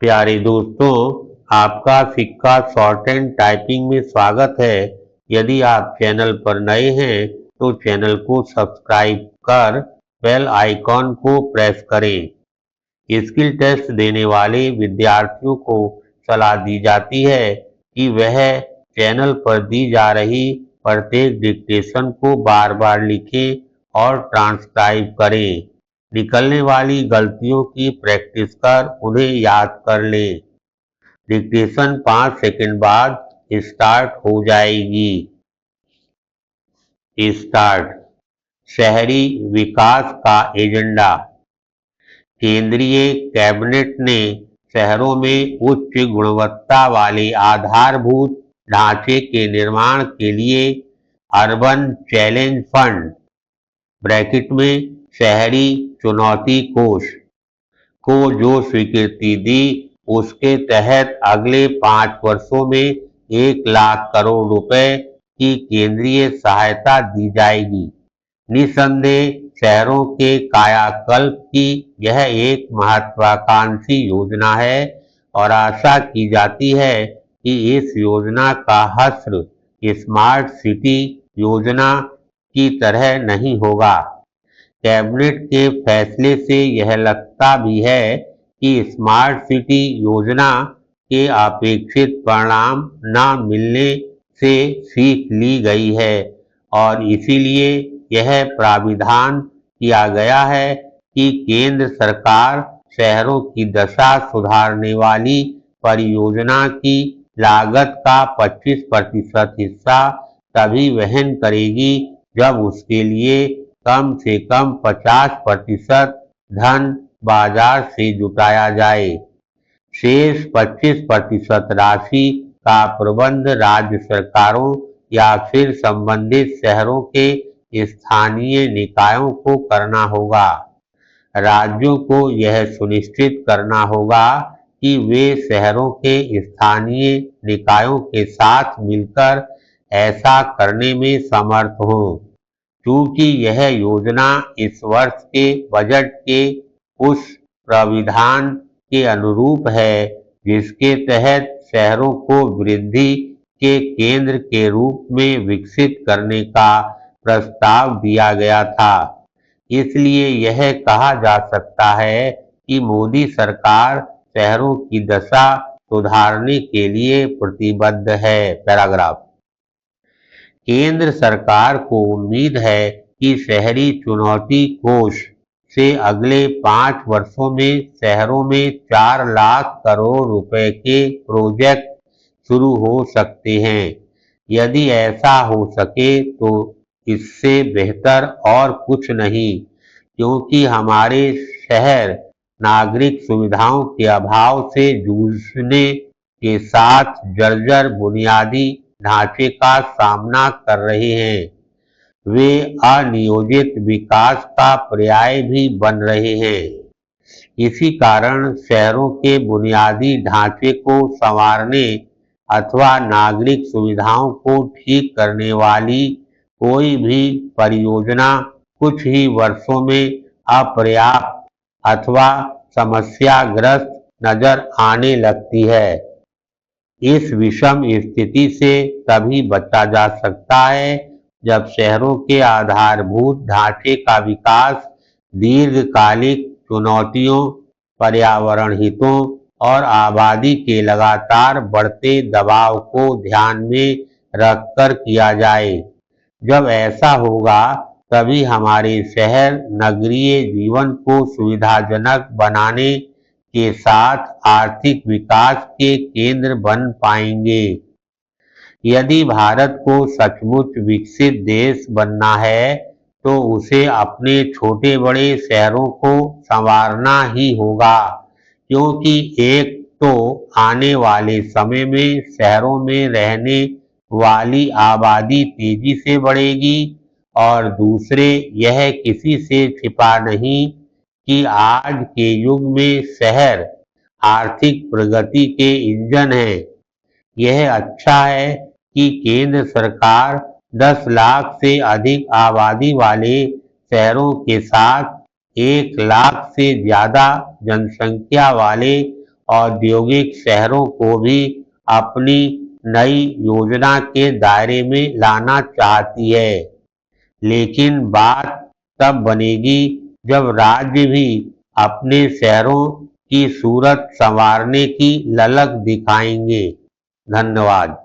प्यारे दोस्तों, आपका सिक्का शॉर्ट एंड टाइपिंग में स्वागत है। यदि आप चैनल पर नए हैं तो चैनल को सब्सक्राइब कर बेल आइकॉन को प्रेस करें। स्किल टेस्ट देने वाले विद्यार्थियों को सलाह दी जाती है कि वह चैनल पर दी जा रही प्रत्येक डिक्टेशन को बार बार लिखें और ट्रांसक्राइब करें। निकलने वाली गलतियों की प्रैक्टिस कर उन्हें याद कर लें। डिक्टेशन 5 सेकंड बाद स्टार्ट हो जाएगी। स्टार्ट। शहरी विकास का एजेंडा। केंद्रीय कैबिनेट ने शहरों में उच्च गुणवत्ता वाले आधारभूत ढांचे के निर्माण के लिए अर्बन चैलेंज फंड ब्रैकेट में शहरी चुनौती कोष को जो स्वीकृति दी, उसके तहत अगले 5 वर्षों में 1 लाख करोड़ रुपए की केंद्रीय सहायता दी जाएगी। निसंदेह शहरों के कायाकल्प की यह एक महत्वाकांक्षी योजना है और आशा की जाती है कि इस योजना का हश्र स्मार्ट सिटी योजना की तरह नहीं होगा। कैबिनेट के फैसले से यह लगता भी है कि स्मार्ट सिटी योजना के अपेक्षित परिणाम न मिलने से सीख ली गई है और इसीलिए यह प्राविधान किया गया है कि केंद्र सरकार शहरों की दशा सुधारने वाली परियोजना की लागत का 25% हिस्सा तभी वहन करेगी जब उसके लिए कम से कम 50% धन बाजार से जुटाया जाए। शेष 25% राशि का प्रबंध राज्य सरकारों या फिर संबंधित शहरों के स्थानीय निकायों को करना होगा। राज्यों को यह सुनिश्चित करना होगा कि वे शहरों के स्थानीय निकायों के साथ मिलकर ऐसा करने में समर्थ हों। चूंकि यह योजना इस वर्ष के बजट के उस प्राविधान के अनुरूप है जिसके तहत शहरों को वृद्धि के केंद्र के रूप में विकसित करने का प्रस्ताव दिया गया था, इसलिए यह कहा जा सकता है कि मोदी सरकार शहरों की दशा सुधारने के लिए प्रतिबद्ध है। पैराग्राफ। केंद्र सरकार को उम्मीद है कि शहरी चुनौती कोष से अगले 5 वर्षों में शहरों में 4 लाख करोड़ रुपए के प्रोजेक्ट शुरू हो सकते हैं। यदि ऐसा हो सके तो इससे बेहतर और कुछ नहीं, क्योंकि हमारे शहर नागरिक सुविधाओं के अभाव से जूझने के साथ जर्जर बुनियादी ढांचे का सामना कर रहे हैं। वे अनियोजित विकास का पर्याय भी बन रहे हैं। इसी कारण शहरों के बुनियादी ढांचे को संवारने अथवा नागरिक सुविधाओं को ठीक करने वाली कोई भी परियोजना कुछ ही वर्षों में अपर्याप्त अथवा समस्याग्रस्त नजर आने लगती है। इस विषम स्थिति से तभी बचा जा सकता है जब शहरों के आधारभूत ढांचे का विकास दीर्घकालिक चुनौतियों, पर्यावरण हितों और आबादी के लगातार बढ़ते दबाव को ध्यान में रखकर किया जाए। जब ऐसा होगा तभी हमारे शहर नगरीय जीवन को सुविधाजनक बनाने के साथ आर्थिक विकास के केंद्र बन पाएंगे। यदि भारत को सचमुच विकसित देश बनना है तो उसे अपने छोटे बड़े शहरों को संवारना ही होगा, क्योंकि एक तो आने वाले समय में शहरों में रहने वाली आबादी तेजी से बढ़ेगी और दूसरे यह किसी से छिपा नहीं कि आज के युग में शहर आर्थिक प्रगति के इंजन हैं। यह अच्छा है कि केंद्र सरकार 10 लाख से अधिक आबादी वाले शहरों के साथ 1 लाख से ज्यादा जनसंख्या वाले औद्योगिक शहरों को भी अपनी नई योजना के दायरे में लाना चाहती है, लेकिन बात तब बनेगी जब राज्य भी अपने शहरों की सूरत संवारने की ललक दिखाएंगे। धन्यवाद।